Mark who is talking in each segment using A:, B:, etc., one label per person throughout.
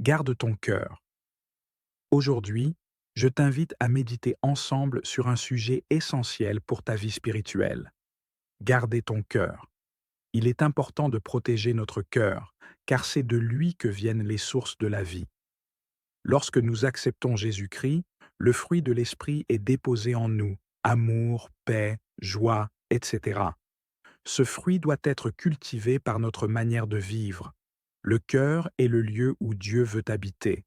A: Garde ton cœur. Aujourd'hui, je t'invite à méditer ensemble sur un sujet essentiel pour ta vie spirituelle. Garder ton cœur. Il est important de protéger notre cœur, car c'est de lui que viennent les sources de la vie. Lorsque nous acceptons Jésus-Christ, le fruit de l'Esprit est déposé en nous, amour, paix, joie, etc. Ce fruit doit être cultivé par notre manière de vivre. Le cœur est le lieu où Dieu veut habiter.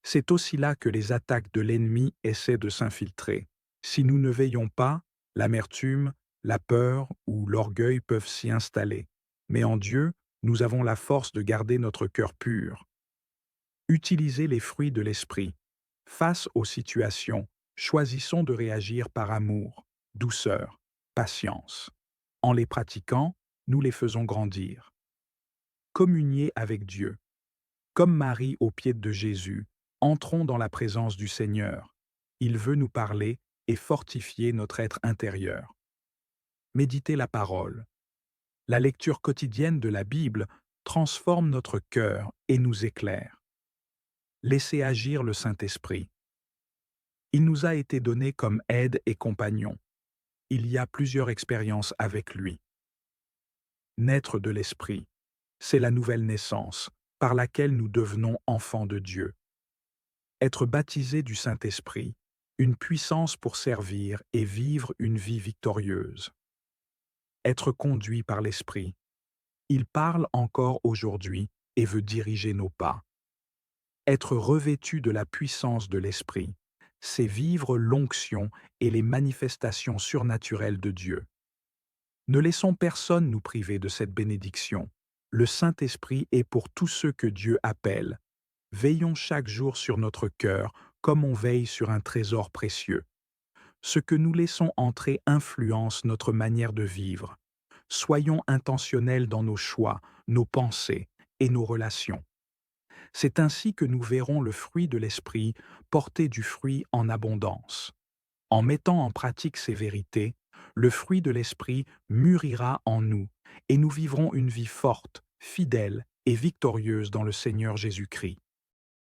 A: C'est aussi là que les attaques de l'ennemi essaient de s'infiltrer. Si nous ne veillons pas, l'amertume, la peur ou l'orgueil peuvent s'y installer. Mais en Dieu, nous avons la force de garder notre cœur pur. Utilisez les fruits de l'esprit. Face aux situations, choisissons de réagir par amour, douceur, patience. En les pratiquant, nous les faisons grandir. Communiez avec Dieu. Comme Marie aux pieds de Jésus, entrons dans la présence du Seigneur. Il veut nous parler et fortifier notre être intérieur. Méditez la parole. La lecture quotidienne de la Bible transforme notre cœur et nous éclaire. Laissez agir le Saint-Esprit. Il nous a été donné comme aide et compagnon. Il y a plusieurs expériences avec lui. Naître de l'Esprit, c'est la nouvelle naissance, par laquelle nous devenons enfants de Dieu. Être baptisé du Saint-Esprit, une puissance pour servir et vivre une vie victorieuse. Être conduit par l'Esprit. Il parle encore aujourd'hui et veut diriger nos pas. Être revêtu de la puissance de l'Esprit, c'est vivre l'onction et les manifestations surnaturelles de Dieu. Ne laissons personne nous priver de cette bénédiction. Le Saint-Esprit est pour tous ceux que Dieu appelle. Veillons chaque jour sur notre cœur comme on veille sur un trésor précieux. Ce que nous laissons entrer influence notre manière de vivre. Soyons intentionnels dans nos choix, nos pensées et nos relations. C'est ainsi que nous verrons le fruit de l'Esprit porter du fruit en abondance. En mettant en pratique ces vérités, le fruit de l'Esprit mûrira en nous et nous vivrons une vie forte, fidèle et victorieuse dans le Seigneur Jésus-Christ.